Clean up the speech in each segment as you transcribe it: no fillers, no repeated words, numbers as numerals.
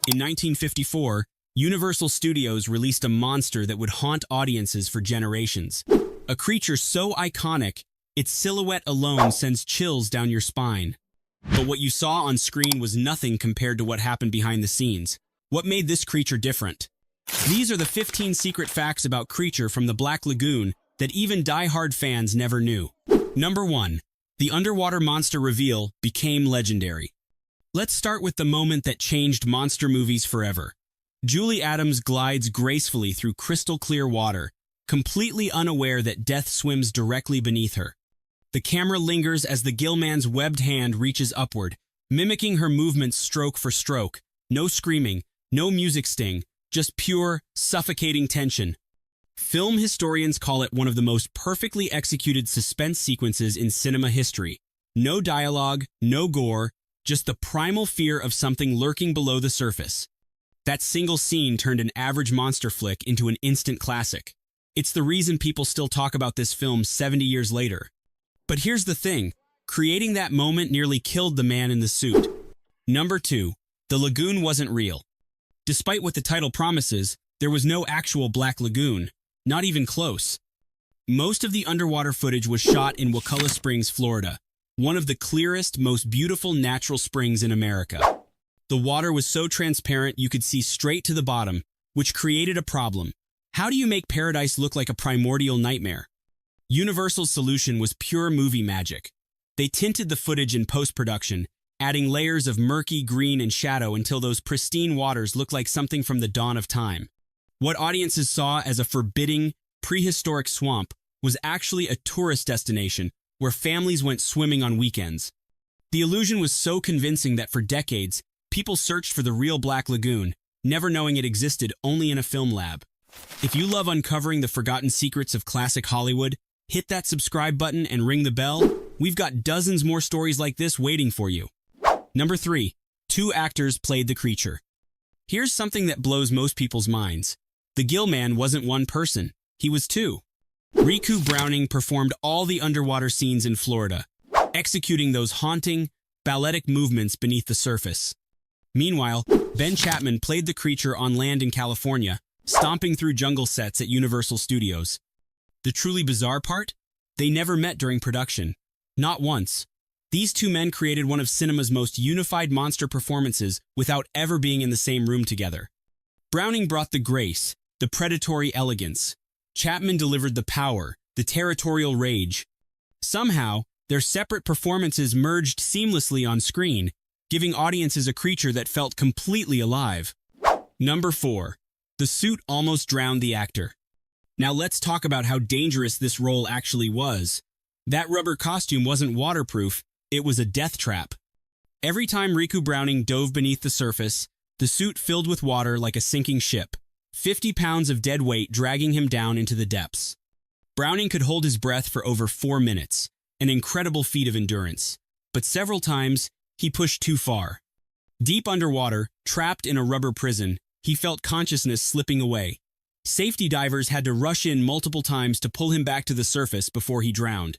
In 1954, Universal Studios released a monster that would haunt audiences for generations. A creature so iconic, its silhouette alone sends chills down your spine. But what you saw on screen was nothing compared to what happened behind the scenes. What made this creature different? These are the 15 secret facts about Creature from the Black Lagoon that even die-hard fans never knew. Number 1. The underwater monster reveal became legendary. Let's start with the moment that changed monster movies forever. Julie Adams glides gracefully through crystal-clear water, completely unaware that death swims directly beneath her. The camera lingers as the Gill-man's webbed hand reaches upward, mimicking her movements stroke for stroke. No screaming, no music sting, just pure, suffocating tension. Film historians call it one of the most perfectly executed suspense sequences in cinema history. No dialogue, no gore, just the primal fear of something lurking below the surface. That single scene turned an average monster flick into an instant classic. It's the reason people still talk about this film 70 years later. But here's the thing, creating that moment nearly killed the man in the suit. Number 2. The lagoon wasn't real. Despite what the title promises, there was no actual Black Lagoon, not even close. Most of the underwater footage was shot in Wakulla Springs, Florida, one of the clearest, most beautiful natural springs in America. The water was so transparent you could see straight to the bottom, which created a problem. How do you make paradise look like a primordial nightmare? Universal's solution was pure movie magic. They tinted the footage in post-production, adding layers of murky green and shadow until those pristine waters looked like something from the dawn of time. What audiences saw as a forbidding, prehistoric swamp was actually a tourist destination where families went swimming on weekends. The illusion was so convincing that for decades, people searched for the real Black Lagoon, never knowing it existed only in a film lab. If you love uncovering the forgotten secrets of classic Hollywood, hit that subscribe button and ring the bell. We've got dozens more stories like this waiting for you. Number 3. 2 actors played the creature. Here's something that blows most people's minds. The Gill-man wasn't one person, he was 2. Riku Browning performed all the underwater scenes in Florida, executing those haunting, balletic movements beneath the surface. Meanwhile, Ben Chapman played the creature on land in California, stomping through jungle sets at Universal Studios. The truly bizarre part? They never met during production. Not once. These 2 men created one of cinema's most unified monster performances without ever being in the same room together. Browning brought the grace, the predatory elegance. Chapman delivered the power, the territorial rage. Somehow, their separate performances merged seamlessly on screen, giving audiences a creature that felt completely alive. Number 4. The suit almost drowned the actor. Now let's talk about how dangerous this role actually was. That rubber costume wasn't waterproof, it was a death trap. Every time Riku Browning dove beneath the surface, the suit filled with water like a sinking ship, 50 pounds of dead weight dragging him down into the depths. Browning could hold his breath for over 4 minutes, an incredible feat of endurance. But several times, he pushed too far. Deep underwater, trapped in a rubber prison, he felt consciousness slipping away. Safety divers had to rush in multiple times to pull him back to the surface before he drowned.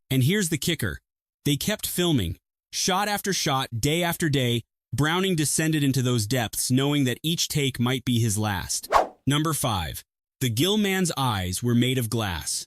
And here's the kicker. They kept filming. Shot after shot, day after day, Browning descended into those depths knowing that each take might be his last. Number 5. The Gill-man's eyes were made of glass.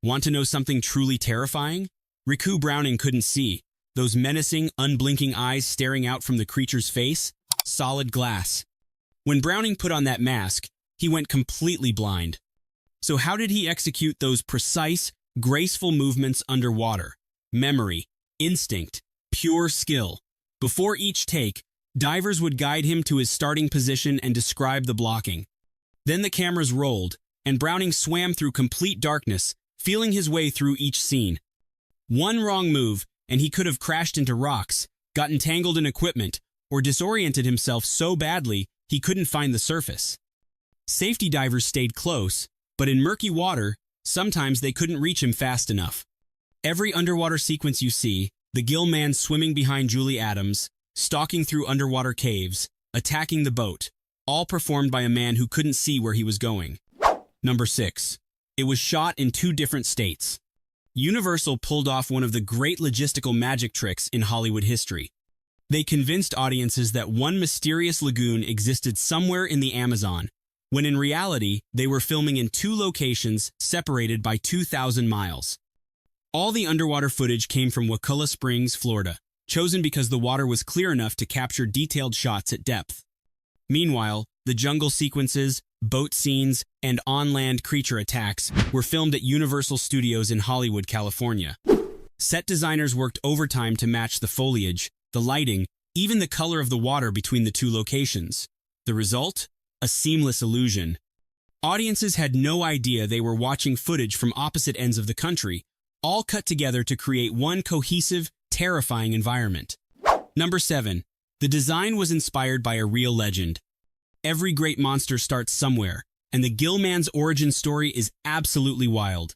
Want to know something truly terrifying? Riku Browning couldn't see. Those menacing, unblinking eyes staring out from the creature's face? Solid glass. When Browning put on that mask, he went completely blind. So how did he execute those precise, graceful movements underwater? Memory, instinct, pure skill. Before each take, divers would guide him to his starting position and describe the blocking. Then the cameras rolled, and Browning swam through complete darkness, feeling his way through each scene. One wrong move, and he could have crashed into rocks, got entangled in equipment, or disoriented himself so badly he couldn't find the surface. Safety divers stayed close, but in murky water, sometimes they couldn't reach him fast enough. Every underwater sequence you see, the Gill-man swimming behind Julie Adams, stalking through underwater caves, attacking the boat, all performed by a man who couldn't see where he was going. Number 6. It was shot in 2 different states. Universal pulled off one of the great logistical magic tricks in Hollywood history. They convinced audiences that one mysterious lagoon existed somewhere in the Amazon, when in reality, they were filming in two locations separated by 2,000 miles. All the underwater footage came from Wakulla Springs, Florida, chosen because the water was clear enough to capture detailed shots at depth. Meanwhile, the jungle sequences, boat scenes, and on-land creature attacks were filmed at Universal Studios in Hollywood, California. Set designers worked overtime to match the foliage, the lighting, even the color of the water between the two locations. The result? A seamless illusion. Audiences had no idea they were watching footage from opposite ends of the country, all cut together to create one cohesive, terrifying environment. Number 7. The design was inspired by a real legend. Every great monster starts somewhere, and the Gill-man's origin story is absolutely wild.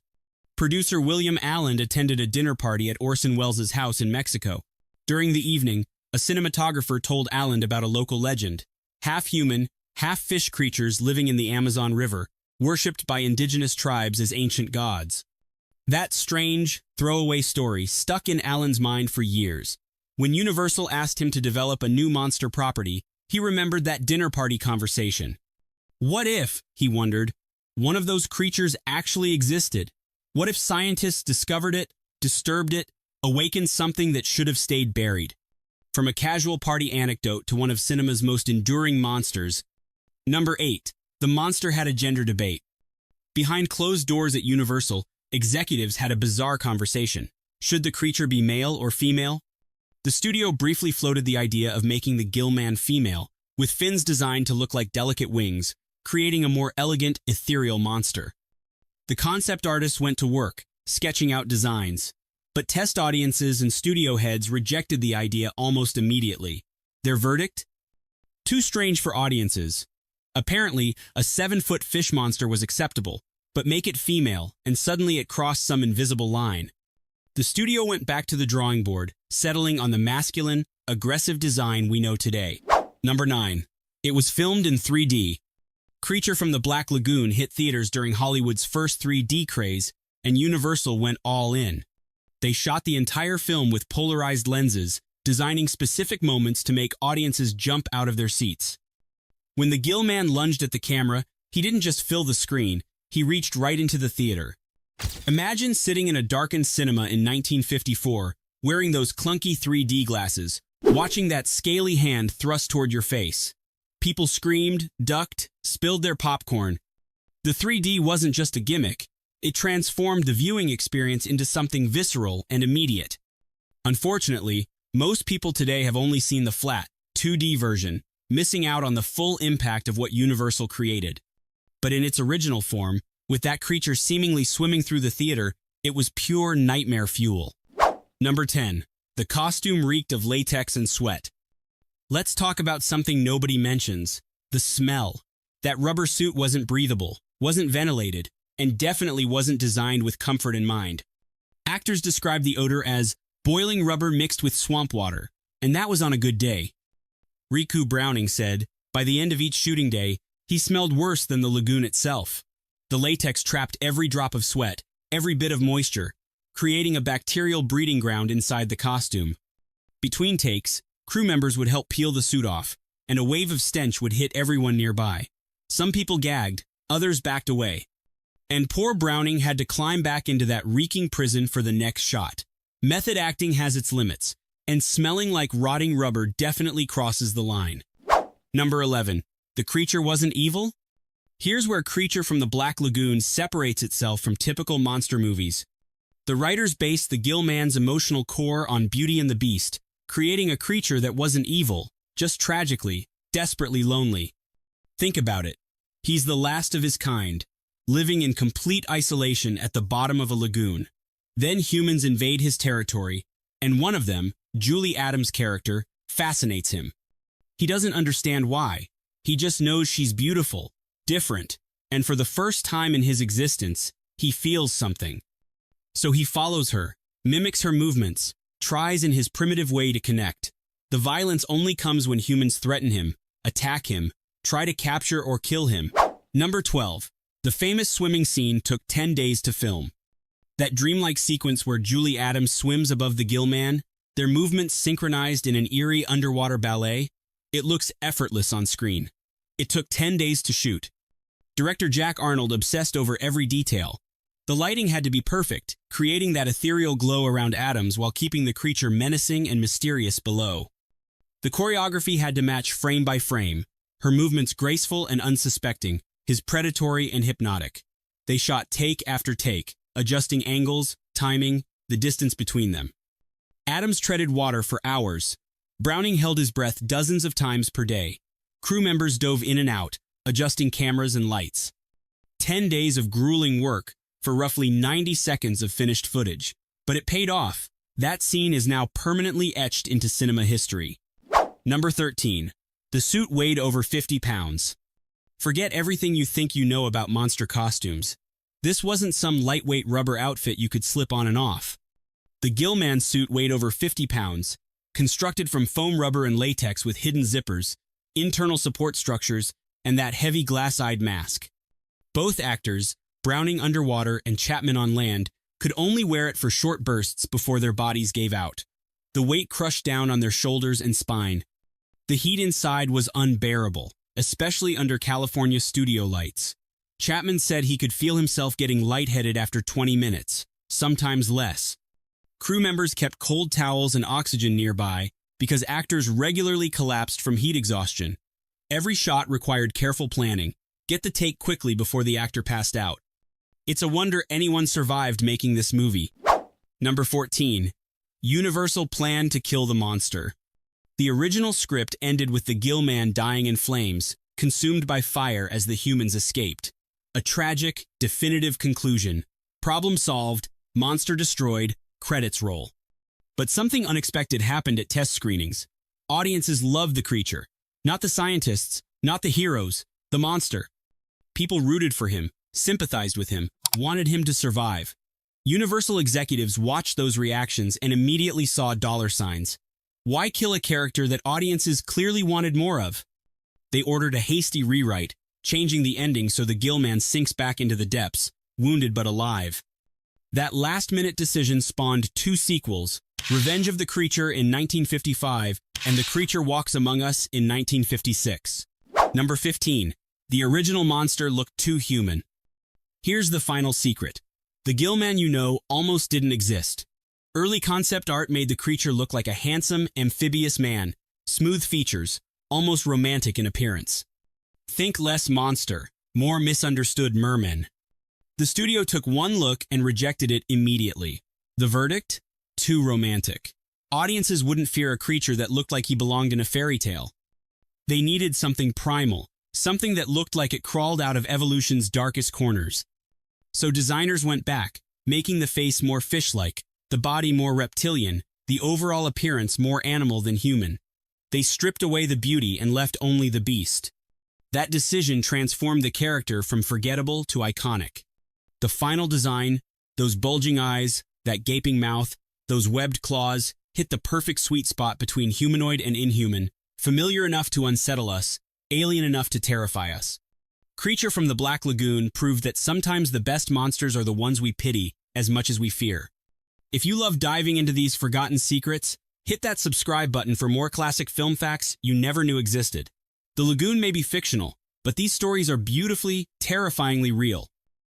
Producer William Allen attended a dinner party at Orson Welles' house in Mexico. During the evening, a cinematographer told Allen about a local legend. Half-human, half-fish creatures living in the Amazon River, worshipped by indigenous tribes as ancient gods. That strange, throwaway story stuck in Allen's mind for years. When Universal asked him to develop a new monster property, he remembered that dinner party conversation. What if, he wondered, one of those creatures actually existed? What if scientists discovered it, disturbed it, awakened something that should have stayed buried? From a casual party anecdote to one of cinema's most enduring monsters. Number 8. The monster had a gender debate. Behind closed doors at Universal, executives had a bizarre conversation. Should the creature be male or female? The studio briefly floated the idea of making the Gill-man female, with fins designed to look like delicate wings, creating a more elegant, ethereal monster. The concept artists went to work, sketching out designs. But test audiences and studio heads rejected the idea almost immediately. Their verdict? Too strange for audiences. Apparently, a 7-foot fish monster was acceptable, but make it female, and suddenly it crossed some invisible line. The studio went back to the drawing board, settling on the masculine, aggressive design we know today. Number 9. It was filmed in 3D. Creature from the Black Lagoon hit theaters during Hollywood's first 3D craze, and Universal went all in. They shot the entire film with polarized lenses, designing specific moments to make audiences jump out of their seats. When the Gill-man lunged at the camera, he didn't just fill the screen, he reached right into the theater. Imagine sitting in a darkened cinema in 1954, wearing those clunky 3D glasses, watching that scaly hand thrust toward your face. People screamed, ducked, spilled their popcorn. The 3D wasn't just a gimmick. It transformed the viewing experience into something visceral and immediate. Unfortunately, most people today have only seen the flat, 2D version, missing out on the full impact of what Universal created. But in its original form, with that creature seemingly swimming through the theater, it was pure nightmare fuel. Number 10. The costume reeked of latex and sweat. Let's talk about something nobody mentions: the smell. That rubber suit wasn't breathable, wasn't ventilated, and definitely wasn't designed with comfort in mind. Actors described the odor as boiling rubber mixed with swamp water, and that was on a good day. Riku Browning said, by the end of each shooting day, he smelled worse than the lagoon itself. The latex trapped every drop of sweat, every bit of moisture, creating a bacterial breeding ground inside the costume. Between takes, crew members would help peel the suit off, and a wave of stench would hit everyone nearby. Some people gagged, others backed away. And poor Browning had to climb back into that reeking prison for the next shot. Method acting has its limits, and smelling like rotting rubber definitely crosses the line. Number 11. The creature wasn't evil? Here's where Creature from the Black Lagoon separates itself from typical monster movies. The writers based the Gill-man's emotional core on Beauty and the Beast, creating a creature that wasn't evil, just tragically, desperately lonely. Think about it. He's the last of his kind, living in complete isolation at the bottom of a lagoon. Then humans invade his territory, and one of them, Julie Adams' character, fascinates him. He doesn't understand why. He just knows she's beautiful, different, and for the first time in his existence, he feels something. So he follows her, mimics her movements, tries in his primitive way to connect. The violence only comes when humans threaten him, attack him, try to capture or kill him. Number 12. The famous swimming scene took 10 days to film. That dreamlike sequence where Julie Adams swims above the Gill-man, Their movements synchronized in an eerie underwater ballet, it looks effortless on screen. It took 10 days to shoot. Director Jack Arnold obsessed over every detail. The lighting had to be perfect, creating that ethereal glow around Adams while keeping the creature menacing and mysterious below. The choreography had to match frame by frame, her movements graceful and unsuspecting, his predatory and hypnotic. They shot take after take, adjusting angles, timing, the distance between them. Adams treaded water for hours. Browning held his breath dozens of times per day. Crew members dove in and out, adjusting cameras and lights. 10 days of grueling work for roughly 90 seconds of finished footage. But it paid off. That scene is now permanently etched into cinema history. Number 13. The suit weighed over 50 pounds. Forget everything you think you know about monster costumes. This wasn't some lightweight rubber outfit you could slip on and off. The Gill-man suit weighed over 50 pounds, constructed from foam rubber and latex with hidden zippers, internal support structures, and that heavy glass-eyed mask. Both actors, Browning underwater and Chapman on land, could only wear it for short bursts before their bodies gave out. The weight crushed down on their shoulders and spine. The heat inside was unbearable, especially under California studio lights. Chapman said he could feel himself getting lightheaded after 20 minutes, sometimes less. Crew members kept cold towels and oxygen nearby because actors regularly collapsed from heat exhaustion. Every shot required careful planning. Get the take quickly before the actor passed out. It's a wonder anyone survived making this movie. Number 14. Universal plan to kill the monster. The original script ended with the Gill-man dying in flames, consumed by fire as the humans escaped. A tragic, definitive conclusion. Problem solved, monster destroyed, credits roll. But something unexpected happened at test screenings. Audiences loved the creature. Not the scientists, not the heroes, the monster. People rooted for him, sympathized with him, wanted him to survive. Universal executives watched those reactions and immediately saw dollar signs. Why kill a character that audiences clearly wanted more of? They ordered a hasty rewrite, changing the ending so the Gill-man sinks back into the depths, wounded but alive. That last-minute decision spawned 2 sequels, Revenge of the Creature in 1955 and The Creature Walks Among Us in 1956. Number 15. The original monster looked too human. Here's the final secret. The Gill-man you know almost didn't exist. Early concept art made the creature look like a handsome, amphibious man, smooth features, almost romantic in appearance. Think less monster, more misunderstood merman. The studio took one look and rejected it immediately. The verdict? Too romantic. Audiences wouldn't fear a creature that looked like he belonged in a fairy tale. They needed something primal, something that looked like it crawled out of evolution's darkest corners. So designers went back, making the face more fish-like, the body more reptilian, the overall appearance more animal than human. They stripped away the beauty and left only the beast. That decision transformed the character from forgettable to iconic. The final design, those bulging eyes, that gaping mouth, those webbed claws, hit the perfect sweet spot between humanoid and inhuman, familiar enough to unsettle us, alien enough to terrify us. Creature from the Black Lagoon proved that sometimes the best monsters are the ones we pity as much as we fear. If you love diving into these forgotten secrets, hit that subscribe button for more classic film facts you never knew existed. The lagoon may be fictional, but these stories are beautifully, terrifyingly real.